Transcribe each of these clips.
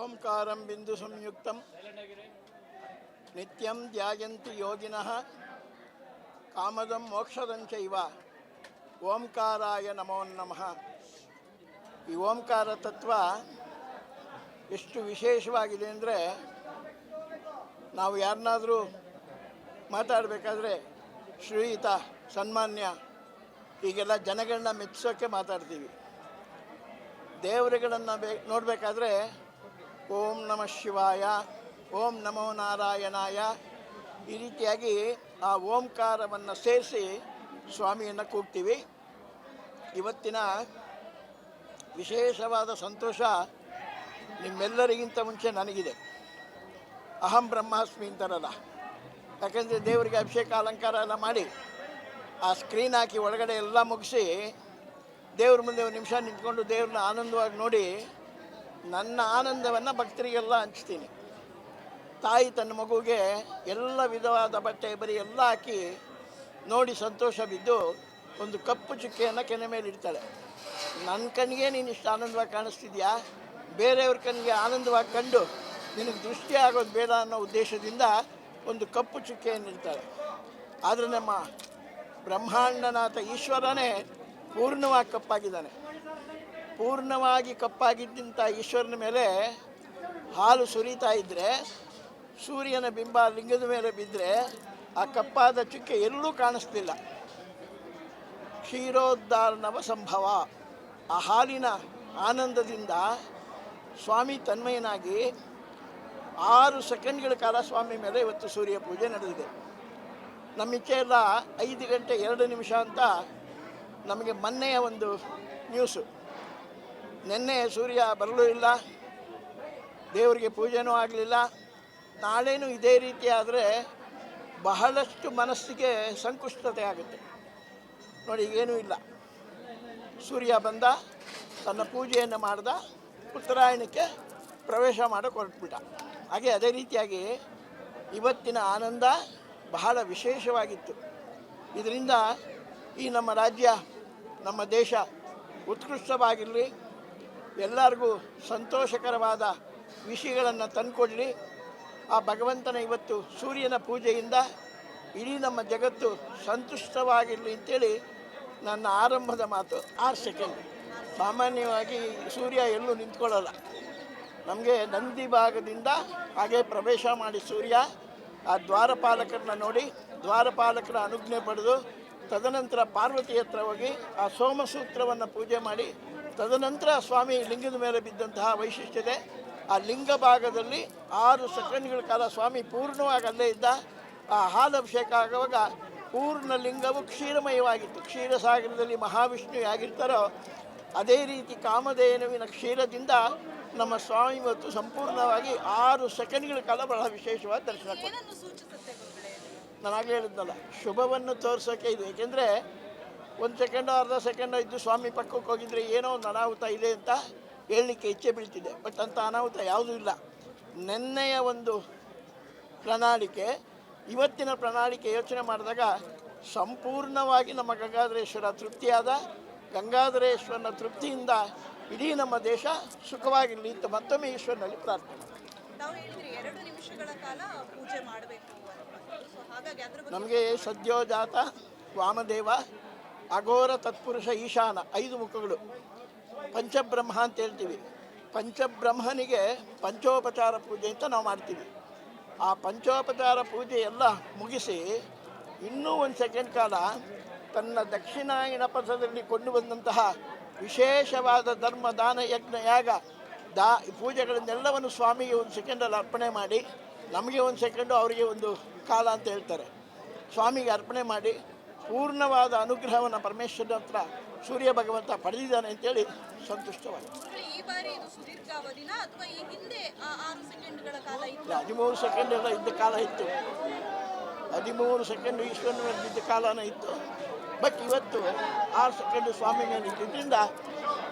ಓಂಕಾರಂ ಬಿಂದು ಸಂಯುಕ್ತಂ ನಿತ್ಯಂ ಧ್ಯಾಯಂತಿ ಯೋಗಿನಃ ಕಾಮದಂ ಮೋಕ್ಷದಂಚೈವ ಓಂಕಾರಾಯ ನಮೋ ನಮಃ. ಈ ಓಂಕಾರ ತತ್ವ ಎಷ್ಟು ವಿಶೇಷವಾಗಿದೆ ಅಂದರೆ, ನಾವು ಯಾರನ್ನಾದರೂ ಮಾತಾಡಬೇಕಾದ್ರೆ ಶ್ರೀಯುತ, ಸನ್ಮಾನ್ಯ ಹೀಗೆಲ್ಲ ಜನಗಳನ್ನ ಮೆಚ್ಚಿಸೋಕ್ಕೆ ಮಾತಾಡ್ತೀವಿ. ದೇವರುಗಳನ್ನು ನೋಡಬೇಕಾದ್ರೆ ಓಂ ನಮಃ ಶಿವಾಯ, ಓಂ ನಮೋ ನಾರಾಯಣಾಯ, ಈ ರೀತಿಯಾಗಿ ಆ ಓಂಕಾರವನ್ನು ಸೇರಿಸಿ ಸ್ವಾಮಿಯನ್ನು ಕೂಗ್ತೀವಿ. ಇವತ್ತಿನ ವಿಶೇಷವಾದ ಸಂತೋಷ ನಿಮ್ಮೆಲ್ಲರಿಗಿಂತ ಮುಂಚೆ ನನಗಿದೆ. ಅಹಂ ಬ್ರಹ್ಮಾಸ್ಮಿ ಅಂತಾರಲ್ಲ, ಯಾಕೆಂದರೆ ದೇವರಿಗೆ ಅಭಿಷೇಕ ಅಲಂಕಾರ ಎಲ್ಲ ಮಾಡಿ ಆ ಸ್ಕ್ರೀನ್ ಹಾಕಿ ಒಳಗಡೆ ಎಲ್ಲ ಮುಗಿಸಿ ದೇವ್ರ ಮುಂದೆ ಒಂದು ನಿಮಿಷ ನಿಂತ್ಕೊಂಡು ದೇವ್ರನ್ನ ಆನಂದವಾಗಿ ನೋಡಿ ನನ್ನ ಆನಂದವನ್ನು ಭಕ್ತರಿಗೆಲ್ಲ ಹಂಚ್ತೀನಿ. ತಾಯಿ ತನ್ನ ಮಗುವಿಗೆ ಎಲ್ಲ ವಿಧವಾದ ಬಟ್ಟೆ ಬರೀ ಎಲ್ಲ ಹಾಕಿ ನೋಡಿ ಸಂತೋಷ ಬಿದ್ದು ಒಂದು ಕಪ್ಪು ಚುಕ್ಕೆಯನ್ನು ಕೆನೆ ಮೇಲೆ ಇಡ್ತಾಳೆ. ನನ್ನ ಕಣ್ಣಿಗೆ ನೀನು ಇಷ್ಟು ಆನಂದವಾಗಿ ಕಾಣಿಸ್ತಿದ್ಯಾ, ಬೇರೆಯವ್ರ ಕಣ್ಣಿಗೆ ಆನಂದವಾಗಿ ಕಂಡು ನಿನಗೆ ದೃಷ್ಟಿ ಆಗೋದು ಬೇಡ ಅನ್ನೋ ಉದ್ದೇಶದಿಂದ ಒಂದು ಕಪ್ಪು ಚುಕ್ಕೆಯನ್ನು ಇಡ್ತಾಳೆ. ಆದರೆ ನಮ್ಮ ಬ್ರಹ್ಮಾಂಡನಾಥ ಈಶ್ವರನೇ ಪೂರ್ಣವಾಗಿ ಕಪ್ಪಾಗಿದ್ದಾನೆ. ಪೂರ್ಣವಾಗಿ ಕಪ್ಪಾಗಿದ್ದಂಥ ಈಶ್ವರನ ಮೇಲೆ ಹಾಲು ಸುರಿತಾ ಇದ್ದರೆ, ಸೂರ್ಯನ ಬಿಂಬ ಲಿಂಗದ ಮೇಲೆ ಬಿದ್ದರೆ ಆ ಕಪ್ಪಾದ ಚುಕ್ಕೆ ಎಲ್ಲೂ ಕಾಣಿಸ್ತಿಲ್ಲ. ಕ್ಷೀರೋದ್ಧಾರಣವ ಸಂಭವ. ಆ ಹಾಲಿನ ಆನಂದದಿಂದ ಸ್ವಾಮಿ ತನ್ಮಯನಾಗಿ 6 ಸೆಕೆಂಡ್ಗಳ ಕಾಲ ಸ್ವಾಮಿ ಮೇಲೆ ಇವತ್ತು ಸೂರ್ಯ ಪೂಜೆ ನಡೆದಿದೆ. ನಮ್ಮ ಇಚ್ಛೆ ಎಲ್ಲ 5 ಗಂಟೆ 2 ನಿಮಿಷ ಅಂತ ನಮಗೆ ಮೊನ್ನೆಯ ಒಂದು ನ್ಯೂಸು. ನಿನ್ನೆ ಸೂರ್ಯ ಬರಲೂ ಇಲ್ಲ, ದೇವರಿಗೆ ಪೂಜೆನೂ ಆಗಲಿಲ್ಲ. ನಾಳೆನೂ ಇದೇ ರೀತಿ ಆದರೆ ಬಹಳಷ್ಟು ಮನಸ್ಸಿಗೆ ಸಂಕುಷ್ಟತೆ ಆಗುತ್ತೆ. ನೋಡಿ, ಈಗೇನೂ ಇಲ್ಲ. ಸೂರ್ಯ ಬಂದ, ತನ್ನ ಪೂಜೆಯನ್ನು ಮಾಡ್ದ, ಉತ್ತರಾಯಣಕ್ಕೆ ಪ್ರವೇಶ ಮಾಡೋಕ್ಕೆ ಹೊರಟ್ಬಿಟ್ಟ. ಹಾಗೆ ಅದೇ ರೀತಿಯಾಗಿ ಇವತ್ತಿನ ಆನಂದ ಬಹಳ ವಿಶೇಷವಾಗಿತ್ತು. ಇದರಿಂದ ಈ ನಮ್ಮ ರಾಜ್ಯ, ನಮ್ಮ ದೇಶ ಉತ್ಕೃಷ್ಟವಾಗಿರಲಿ, ಎಲ್ಲರಿಗೂ ಸಂತೋಷಕರವಾದ ವಿಷಯಗಳನ್ನು ತಂದುಕೊಡಲಿ. ಆ ಭಗವಂತನ ಇವತ್ತು ಸೂರ್ಯನ ಪೂಜೆಯಿಂದ ಇಡೀ ನಮ್ಮ ಜಗತ್ತು ಸಂತುಷ್ಟವಾಗಿರಲಿ ಅಂತೇಳಿ ನನ್ನ ಆರಂಭದ ಮಾತು. 6 ಸೆಕೆಂಡ್. ಸಾಮಾನ್ಯವಾಗಿ ಸೂರ್ಯ ಎಲ್ಲೂ ನಿಂತ್ಕೊಳ್ಳಲ್ಲ. ನಮಗೆ ನಂದಿ ಭಾಗದಿಂದ ಹಾಗೆ ಪ್ರವೇಶ ಮಾಡಿ ಸೂರ್ಯ ಆ ದ್ವಾರಪಾಲಕರನ್ನ ನೋಡಿ, ದ್ವಾರಪಾಲಕರ ಅನುಜ್ಞೆ ಪಡೆದು, ತದನಂತರ ಪಾರ್ವತಿ ಹತ್ರ ಹೋಗಿ ಆ ಸೋಮಸೂತ್ರವನ್ನು ಪೂಜೆ ಮಾಡಿ, ತದನಂತರ ಸ್ವಾಮಿ ಲಿಂಗದ ಮೇಲೆ ಬಿದ್ದಂತಹ ವೈಶಿಷ್ಟ್ಯತೆ. ಆ ಲಿಂಗ ಭಾಗದಲ್ಲಿ 6 ಸೆಕೆಂಡ್ಗಳ ಕಾಲ ಸ್ವಾಮಿ ಪೂರ್ಣವಾಗಿ ಅಲ್ಲೇ ಇದ್ದ. ಆ ಹಾಲಭಿಷೇಕ ಆಗುವಾಗ ಪೂರ್ಣ ಲಿಂಗವು ಕ್ಷೀರಮಯವಾಗಿತ್ತು. ಕ್ಷೀರಸಾಗರದಲ್ಲಿ ಮಹಾವಿಷ್ಣು ಹೇಗಿರ್ತಾರೋ ಅದೇ ರೀತಿ ಕಾಮಧೇನುವಿನ ಕ್ಷೀರದಿಂದ ನಮ್ಮ ಸ್ವಾಮಿ ಇವತ್ತು ಸಂಪೂರ್ಣವಾಗಿ 6 ಸೆಕೆಂಡ್ಗಳ ಕಾಲ ಬಹಳ ವಿಶೇಷವಾದ ದರ್ಶನ ಕೊಡ್ತಾರೆ. ನಾನಾಗಲೇ ಹೇಳಿದ್ನಲ್ಲ, ಶುಭವನ್ನು ತೋರಿಸೋಕೆ ಇದು. ಏಕೆಂದರೆ 1 ಸೆಕೆಂಡೋ ಅರ್ಧ ಸೆಕೆಂಡೋ ಇದ್ದು ಸ್ವಾಮಿ ಪಕ್ಕಕ್ಕೆ ಹೋಗಿದ್ರೆ ಏನೋ ಒಂದು ಅನಾಹುತ ಇದೆ ಅಂತ ಹೇಳಲಿಕ್ಕೆ ಇಚ್ಛೆ ಬೀಳ್ತಿದೆ. ಬಟ್ ಅಂಥ ಅನಾಹುತ ಯಾವುದೂ ಇಲ್ಲ. ನಿನ್ನೆಯ ಒಂದು ಪ್ರಣಾಳಿಕೆ, ಇವತ್ತಿನ ಪ್ರಣಾಳಿಕೆ ಯೋಚನೆ ಮಾಡಿದಾಗ ಸಂಪೂರ್ಣವಾಗಿ ನಮ್ಮ ಗಂಗಾಧರೇಶ್ವರ ತೃಪ್ತಿಯಾದ. ಗಂಗಾಧರೇಶ್ವರನ ತೃಪ್ತಿಯಿಂದ ಇಡೀ ನಮ್ಮ ದೇಶ ಸುಖವಾಗಿರಲಿ ಅಂತ ಮತ್ತೊಮ್ಮೆ ಈಶ್ವರನಲ್ಲಿ ಪ್ರಾರ್ಥನೆ. ನಮಗೆ ಸದ್ಯೋಜಾತ, ವಾಮದೇವ, ಅಘೋರ, ತತ್ಪುರುಷ, ಈಶಾನ 5 ಮುಖಗಳು. ಪಂಚಬ್ರಹ್ಮ ಅಂತ ಹೇಳ್ತೀವಿ. ಪಂಚಬ್ರಹ್ಮನಿಗೆ ಪಂಚೋಪಚಾರ ಪೂಜೆ ಅಂತ ನಾವು ಮಾಡ್ತೀವಿ. ಆ ಪಂಚೋಪಚಾರ ಪೂಜೆ ಎಲ್ಲ ಮುಗಿಸಿ ಇನ್ನೂ 1 ಸೆಕೆಂಡ್ ಕಾಲ ತನ್ನ ದಕ್ಷಿಣಾಯನ ಪಥದಲ್ಲಿ ಕೊಂಡು ಬಂದಂತಹ ವಿಶೇಷವಾದ ಧರ್ಮ, ದಾನ, ಯಜ್ಞ, ಯಾಗ, ಪೂಜೆಗಳನ್ನೆಲ್ಲವನ್ನು ಸ್ವಾಮಿಗೆ 1 ಸೆಕೆಂಡಲ್ಲಿ ಅರ್ಪಣೆ ಮಾಡಿ, ನಮಗೆ 1 ಸೆಕೆಂಡು, ಅವರಿಗೆ ಒಂದು ಕಾಲ ಅಂತ ಹೇಳ್ತಾರೆ, ಸ್ವಾಮಿಗೆ ಅರ್ಪಣೆ ಮಾಡಿ ಪೂರ್ಣವಾದ ಅನುಗ್ರಹವನ್ನು ಪರಮೇಶ್ವರನ ಹತ್ರ ಸೂರ್ಯ ಭಗವಂತ ಪಡೆದಿದ್ದಾನೆ ಅಂತೇಳಿ ಸಂತುಷ್ಟವಾಗಿದೆ. 13 ಸೆಕೆಂಡ್ ಎಲ್ಲ ಇದ್ದ ಕಾಲ ಇತ್ತು. 13 ಸೆಕೆಂಡು ಈಶ್ವರನ ಮೇಲೆ ಬಿದ್ದ ಕಾಲನೇ ಇತ್ತು. ಬಟ್ ಇವತ್ತು 6 ಸೆಕೆಂಡು ಸ್ವಾಮಿ ಮೇಲೆ ಇದ್ದಿದ್ದರಿಂದ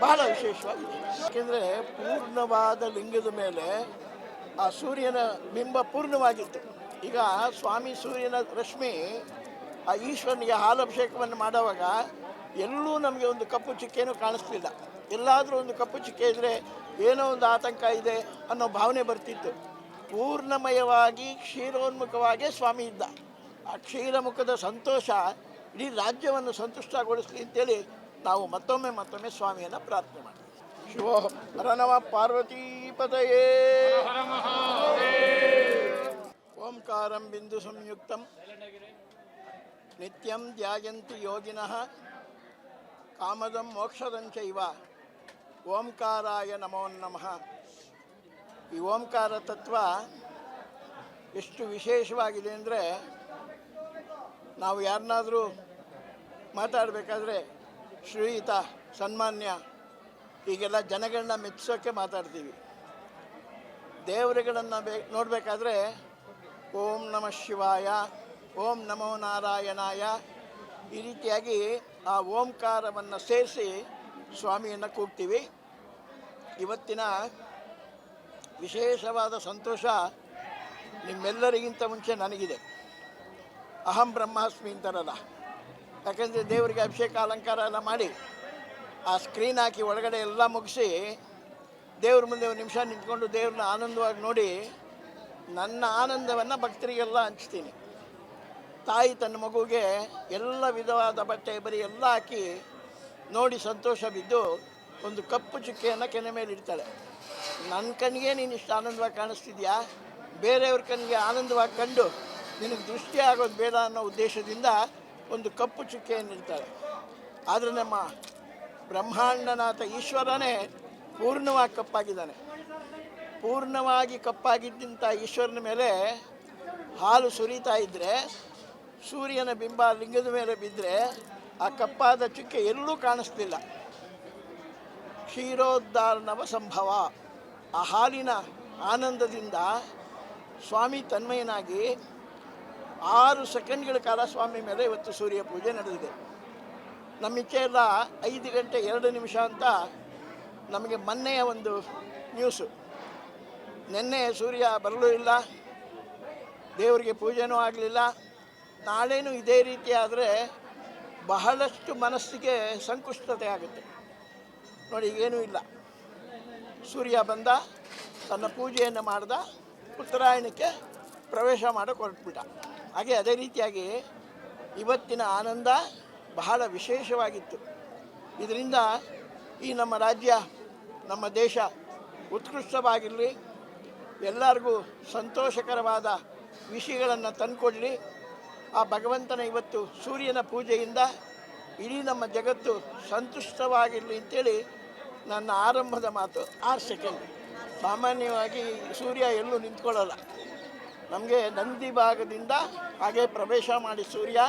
ಬಹಳ ವಿಶೇಷವಾಗಿದೆ. ಯಾಕೆಂದರೆ ಪೂರ್ಣವಾದ ಲಿಂಗದ ಮೇಲೆ ಆ ಸೂರ್ಯನ ಬಿಂಬ ಪೂರ್ಣವಾಗಿತ್ತು. ಈಗ ಸ್ವಾಮಿ ಸೂರ್ಯನ ರಶ್ಮಿ ಆ ಈಶ್ವರನಿಗೆ ಹಾಲಭಿಷೇಕವನ್ನು ಮಾಡುವಾಗ ಎಲ್ಲೂ ನಮಗೆ ಒಂದು ಕಪ್ಪು ಚುಕ್ಕೆನೂ ಕಾಣಿಸ್ತಿಲ್ಲ. ಎಲ್ಲಾದರೂ ಒಂದು ಕಪ್ಪು ಚುಕ್ಕೆ ಇದ್ದರೆ ಏನೋ ಒಂದು ಆತಂಕ ಇದೆ ಅನ್ನೋ ಭಾವನೆ ಬರ್ತಿತ್ತು. ಪೂರ್ಣಮಯವಾಗಿ ಕ್ಷೀರೋನ್ಮುಖವಾಗೇ ಸ್ವಾಮಿ ಇದ್ದ. ಆ ಕ್ಷೀರಮುಖದ ಸಂತೋಷ ಇಡೀ ರಾಜ್ಯವನ್ನು ಸಂತುಷ್ಟಗೊಳಿಸಲಿ ಅಂತೇಳಿ ನಾವು ಮತ್ತೊಮ್ಮೆ ಸ್ವಾಮಿಯನ್ನು ಪ್ರಾರ್ಥನೆ ಮಾಡ್ತೀವಿ. ಶಿವೋಹಂ ಹರ ನಮಃ ಪಾರ್ವತೀಪತಯೇ. ಓಂಕಾರಂ ಬಿಂದು ಸಂಯುಕ್ತಂ ನಿತ್ಯಂ ಧ್ಯಾಯಂತಿ ಯೋಗಿನಃ ಕಾಮದಂ ಮೋಕ್ಷದಂಚೈವ ಓಂಕಾರಾಯ ನಮೋ ನಮಃ. ಈ ಓಂಕಾರ ತತ್ವ ಎಷ್ಟು ವಿಶೇಷವಾಗಿದೆ ಅಂದರೆ, ನಾವು ಯಾರನ್ನಾದರೂ ಮಾತಾಡಬೇಕಾದ್ರೆ ಶ್ರೀಯುತ, ಸನ್ಮಾನ್ಯ ಹೀಗೆಲ್ಲ ಜನಗಳನ್ನ ಮೆಚ್ಚಿಸೋಕ್ಕೆ ಮಾತಾಡ್ತೀವಿ. ದೇವರುಗಳನ್ನು ನೋಡಬೇಕಾದ್ರೆ ಓಂ ನಮಃ ಶಿವಾಯ, ಓಂ ನಮೋ ನಾರಾಯಣಾಯ ಈ ರೀತಿಯಾಗಿ ಆ ಓಂಕಾರವನ್ನು ಸೇರಿಸಿ ಸ್ವಾಮಿಯನ್ನು ಕೂಗ್ತೀವಿ. ಇವತ್ತಿನ ವಿಶೇಷವಾದ ಸಂತೋಷ ನಿಮ್ಮೆಲ್ಲರಿಗಿಂತ ಮುಂಚೆ ನನಗಿದೆ. ಅಹಂ ಬ್ರಹ್ಮಾಸ್ಮಿ ಅಂತಾರಲ್ಲ, ಯಾಕೆಂದರೆ ದೇವರಿಗೆ ಅಭಿಷೇಕ ಅಲಂಕಾರ ಎಲ್ಲ ಮಾಡಿ ಆ ಸ್ಕ್ರೀನ್ ಹಾಕಿ ಒಳಗಡೆ ಎಲ್ಲ ಮುಗಿಸಿ ದೇವ್ರ ಮುಂದೆ ಒಂದು ನಿಮಿಷ ನಿಂತ್ಕೊಂಡು ದೇವ್ರನ್ನ ಆನಂದವಾಗಿ ನೋಡಿ ನನ್ನ ಆನಂದವನ್ನು ಭಕ್ತರಿಗೆಲ್ಲ ಹಂಚ್ತೀನಿ. ತಾಯಿ ತನ್ನ ಮಗುವಿಗೆ ಎಲ್ಲ ವಿಧವಾದ ಬಟ್ಟೆ ಬರೀ ಎಲ್ಲ ಹಾಕಿ ನೋಡಿ ಸಂತೋಷ ಬಿದ್ದು ಒಂದು ಕಪ್ಪು ಚುಕ್ಕೆಯನ್ನು ಕೆನೆ ಮೇಲೆ ಇಡ್ತಾಳೆ. ನನ್ನ ಕಣ್ಣಿಗೆ ನೀನು ಇಷ್ಟು ಆನಂದವಾಗಿ ಕಾಣಿಸ್ತಿದ್ಯಾ, ಬೇರೆಯವ್ರ ಕಣ್ಣಿಗೆ ಆನಂದವಾಗಿ ಕಂಡು ನಿನಗೆ ದೃಷ್ಟಿ ಆಗೋದು ಬೇಡ ಅನ್ನೋ ಉದ್ದೇಶದಿಂದ ಒಂದು ಕಪ್ಪು ಚುಕ್ಕೆಯನ್ನು ಇಡ್ತಾಳೆ. ಆದರೆ ನಮ್ಮ ಬ್ರಹ್ಮಾಂಡನಾಥ ಈಶ್ವರನೇ ಪೂರ್ಣವಾಗಿ ಕಪ್ಪಾಗಿದ್ದಾನೆ. ಪೂರ್ಣವಾಗಿ ಕಪ್ಪಾಗಿದ್ದಂಥ ಈಶ್ವರನ ಮೇಲೆ ಹಾಲು ಸುರಿತಾ ಇದ್ದರೆ, ಸೂರ್ಯನ ಬಿಂಬ ಲಿಂಗದ ಮೇಲೆ ಬಿದ್ದರೆ ಆ ಕಪ್ಪಾದ ಚುಕ್ಕೆ ಎಲ್ಲೂ ಕಾಣಿಸ್ತಿಲ್ಲ. ಕ್ಷೀರೋದ್ಧಾರಣವ ಸಂಭವ. ಆ ಹಾಲಿನ ಆನಂದದಿಂದ ಸ್ವಾಮಿ ತನ್ಮಯನಾಗಿ 6 ಸೆಕೆಂಡ್ಗಳ ಕಾಲ ಸ್ವಾಮಿ ಮೇಲೆ ಇವತ್ತು ಸೂರ್ಯ ಪೂಜೆ ನಡೆದಿದೆ. ನಮ್ಮ ಇಚ್ಛೆ ಎಲ್ಲ 5 ಗಂಟೆ 2 ನಿಮಿಷ ಅಂತ ನಮಗೆ ಮೊನ್ನೆಯ ಒಂದು ನ್ಯೂಸು. ನಿನ್ನೆ ಸೂರ್ಯ ಬರಲೂ ಇಲ್ಲ, ದೇವರಿಗೆ ಪೂಜೆನೂ ಆಗಲಿಲ್ಲ. ನಾಳೆನೂ ಇದೇ ರೀತಿ ಆದರೆ ಬಹಳಷ್ಟು ಮನಸ್ಸಿಗೆ ಸಂಕುಷ್ಟತೆ ಆಗುತ್ತೆ. ನೋಡಿ, ಏನೂ ಇಲ್ಲ, ಸೂರ್ಯ ಬಂದ, ತನ್ನ ಪೂಜೆಯನ್ನು ಮಾಡ್ದ, ಉತ್ತರಾಯಣಕ್ಕೆ ಪ್ರವೇಶ ಮಾಡೋಕ್ಕೆ ಹೊರಟ್ಬಿಟ್ಟ. ಹಾಗೆ ಅದೇ ರೀತಿಯಾಗಿ ಇವತ್ತಿನ ಆನಂದ ಬಹಳ ವಿಶೇಷವಾಗಿತ್ತು. ಇದರಿಂದ ಈ ನಮ್ಮ ರಾಜ್ಯ, ನಮ್ಮ ದೇಶ ಉತ್ಕೃಷ್ಟವಾಗಿರಲಿ, ಎಲ್ಲರಿಗೂ ಸಂತೋಷಕರವಾದ ವಿಷಯಗಳನ್ನು ತಂದುಕೊಡಲಿ. ಆ ಭಗವಂತನ ಇವತ್ತು ಸೂರ್ಯನ ಪೂಜೆಯಿಂದ ಇಡೀ ನಮ್ಮ ಜಗತ್ತು ಸಂತುಷ್ಟವಾಗಿರಲಿ ಅಂತೇಳಿ ನನ್ನ ಆರಂಭದ ಮಾತು. 6 ಸೆಕೆಂಡ್. ಸಾಮಾನ್ಯವಾಗಿ ಸೂರ್ಯ ಎಲ್ಲೂ ನಿಂತ್ಕೊಳ್ಳಲ್ಲ. ನಮಗೆ ನಂದಿ ಭಾಗದಿಂದ ಹಾಗೆ ಪ್ರವೇಶ ಮಾಡಿ ಸೂರ್ಯ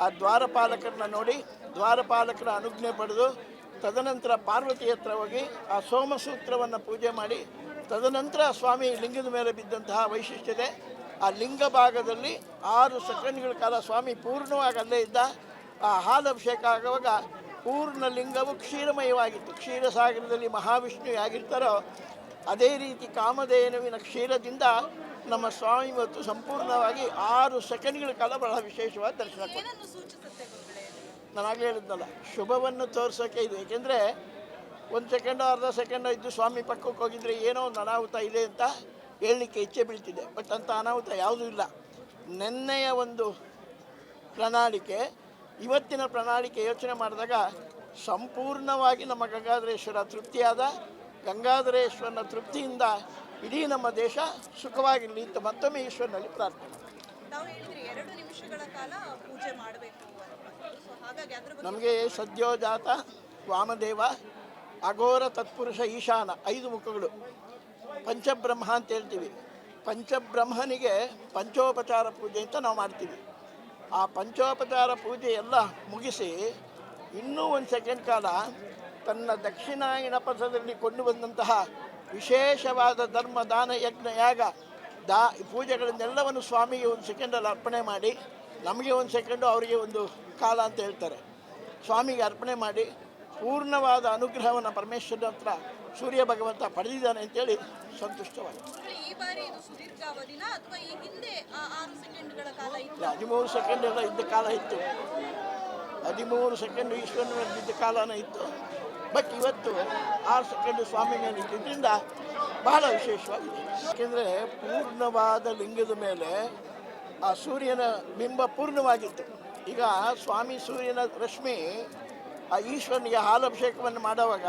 ಆ ದ್ವಾರಪಾಲಕರನ್ನ ನೋಡಿ ದ್ವಾರಪಾಲಕರ ಅನುಜ್ಞೆ ಪಡೆದು ತದನಂತರ ಪಾರ್ವತಿ ಹತ್ರ ಹೋಗಿ ಆ ಸೋಮಸೂತ್ರವನ್ನು ಪೂಜೆ ಮಾಡಿ ತದನಂತರ ಸ್ವಾಮಿ ಲಿಂಗದ ಮೇಲೆ ಬಿದ್ದಂತಹ ವೈಶಿಷ್ಟ್ಯತೆ. ಆ ಲಿಂಗ ಭಾಗದಲ್ಲಿ 6 ಸೆಕೆಂಡ್ಗಳ ಕಾಲ ಸ್ವಾಮಿ ಪೂರ್ಣವಾಗಿ ಅಲ್ಲೇ ಇದ್ದ. ಆ ಹಾಲಭಿಷೇಕ ಆಗುವಾಗ ಪೂರ್ಣ ಲಿಂಗವು ಕ್ಷೀರಮಯವಾಗಿತ್ತು. ಕ್ಷೀರಸಾಗರದಲ್ಲಿ ಮಹಾವಿಷ್ಣು ಆಗಿರ್ತಾರೋ ಅದೇ ರೀತಿ ಕಾಮಧೇನುವಿನ ಕ್ಷೀರದಿಂದ ನಮ್ಮ ಸ್ವಾಮಿ ಇವತ್ತು ಸಂಪೂರ್ಣವಾಗಿ 6 ಸೆಕೆಂಡ್ಗಳ ಕಾಲ ಬಹಳ ವಿಶೇಷವಾದ ದರ್ಶನ ಕೊಡ್ತಾರೆ. ನಾನು ಆಗಲೇ ಹೇಳಿದ್ನಲ್ಲ, ಶುಭವನ್ನು ತೋರಿಸೋಕೆ ಇದು. ಏಕೆಂದರೆ 1 ಸೆಕೆಂಡೋ ಅರ್ಧ ಸೆಕೆಂಡೋ ಇದ್ದು ಸ್ವಾಮಿ ಪಕ್ಕಕ್ಕೆ ಹೋಗಿದ್ರೆ ಏನೋ ಒಂದು ಅನಾಹುತ ಇದೆ ಅಂತ ಹೇಳಲಿಕ್ಕೆ ಇಚ್ಛೆ ಬೀಳ್ತಿದೆ. ಬಟ್ ಅಂಥ ಅನಾಹುತ ಯಾವುದೂ ಇಲ್ಲ. ನಿನ್ನೆಯ ಒಂದು ಪ್ರಣಾಳಿಕೆ ಇವತ್ತಿನ ಪ್ರಣಾಳಿಕೆ ಯೋಚನೆ ಮಾಡಿದಾಗ ಸಂಪೂರ್ಣವಾಗಿ ನಮ್ಮ ಗಂಗಾಧರೇಶ್ವರ ತೃಪ್ತಿಯಾದ. ಗಂಗಾಧರೇಶ್ವರನ ತೃಪ್ತಿಯಿಂದ ಇಡೀ ನಮ್ಮ ದೇಶ ಸುಖವಾಗಿರಲಿ ಅಂತ ಮತ್ತೊಮ್ಮೆ ಈಶ್ವರನಲ್ಲಿ ಪ್ರಾರ್ಥನೆ. ನಮಗೆ ಸದ್ಯೋಜಾತ, ವಾಮದೇವ, ಅಘೋರ, ತತ್ಪುರುಷ, ಈಶಾನ 5 ಮುಖಗಳು. ಪಂಚಬ್ರಹ್ಮ ಅಂತ ಹೇಳ್ತೀವಿ. ಪಂಚಬ್ರಹ್ಮನಿಗೆ ಪಂಚೋಪಚಾರ ಪೂಜೆ ಅಂತ ನಾವು ಮಾಡ್ತೀವಿ. ಆ ಪಂಚೋಪಚಾರ ಪೂಜೆ ಎಲ್ಲ ಮುಗಿಸಿ ಇನ್ನೂ 1 ಸೆಕೆಂಡ್ ಕಾಲ ತನ್ನ ದಕ್ಷಿಣಾಯನ ಪಥದಲ್ಲಿ ಕೊಂಡು ಬಂದಂತಹ ವಿಶೇಷವಾದ ಧರ್ಮ, ದಾನ, ಯಜ್ಞ, ಯಾಗ, ಪೂಜೆಗಳನ್ನೆಲ್ಲವನ್ನು ಸ್ವಾಮಿಗೆ 1 ಸೆಕೆಂಡಲ್ಲಿ ಅರ್ಪಣೆ ಮಾಡಿ, ನಮಗೆ 1 ಸೆಕೆಂಡು, ಅವರಿಗೆ 1 ಕಾಲ ಅಂತ ಹೇಳ್ತಾರೆ, ಸ್ವಾಮಿಗೆ ಅರ್ಪಣೆ ಮಾಡಿ ಪೂರ್ಣವಾದ ಅನುಗ್ರಹವನ್ನು ಪರಮೇಶ್ವರನ ಹತ್ರ ಸೂರ್ಯ ಭಗವಂತ ಪಡೆದಿದ್ದಾನೆ ಅಂತೇಳಿ ಸಂತುಷ್ಟವಾಗಿದೆ. 13 ಸೆಕೆಂಡ್ ಎಲ್ಲ ಇದ್ದ ಕಾಲ ಇತ್ತು. 13 ಸೆಕೆಂಡು ಈಶ್ವರನ ಮೇಲೆ ಬಿದ್ದ ಕಾಲನೇ ಇತ್ತು. ಬಟ್ ಇವತ್ತು 6 ಸೆಕೆಂಡ್ ಸ್ವಾಮಿ ಮೇಲೆ ಇದ್ದಿದ್ದರಿಂದ ಬಹಳ ವಿಶೇಷವಾಗಿದೆ. ಯಾಕೆಂದರೆ ಪೂರ್ಣವಾದ ಲಿಂಗದ ಮೇಲೆ ಆ ಸೂರ್ಯನ ಬಿಂಬ ಪೂರ್ಣವಾಗಿತ್ತು. ಈಗ ಸ್ವಾಮಿ ಸೂರ್ಯನ ರಶ್ಮಿ ಆ ಈಶ್ವರನಿಗೆ ಹಾಲಭಿಷೇಕವನ್ನು ಮಾಡುವಾಗ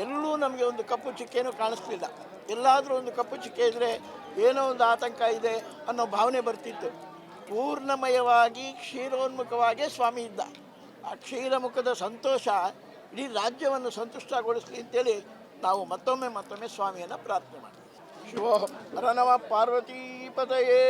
ಎಲ್ಲೂ ನಮಗೆ ಒಂದು ಕಪ್ಪು ಚಿಕ್ಕೆನೂ ಕಾಣಿಸ್ತಿಲ್ಲ. ಎಲ್ಲಾದರೂ ಒಂದು ಕಪ್ಪು ಚಿಕ್ಕೆ ಇದ್ದರೆ ಏನೋ ಒಂದು ಆತಂಕ ಇದೆ ಅನ್ನೋ ಭಾವನೆ ಬರ್ತಿತ್ತು. ಪೂರ್ಣಮಯವಾಗಿ ಕ್ಷೀರೋನ್ಮುಖವಾಗೇ ಸ್ವಾಮಿ ಇದ್ದ. ಆ ಕ್ಷೀರಮುಖದ ಸಂತೋಷ ಇಡೀ ರಾಜ್ಯವನ್ನು ಸಂತುಷ್ಟಗೊಳಿಸಲಿ ಅಂತೇಳಿ ನಾವು ಮತ್ತೊಮ್ಮೆ ಸ್ವಾಮಿಯನ್ನು ಪ್ರಾರ್ಥನೆ ಮಾಡ್ತೀವಿ. ಶಿವೋ ಹರ ನಮಃ ಪಾರ್ವತೀಪತಯೇ.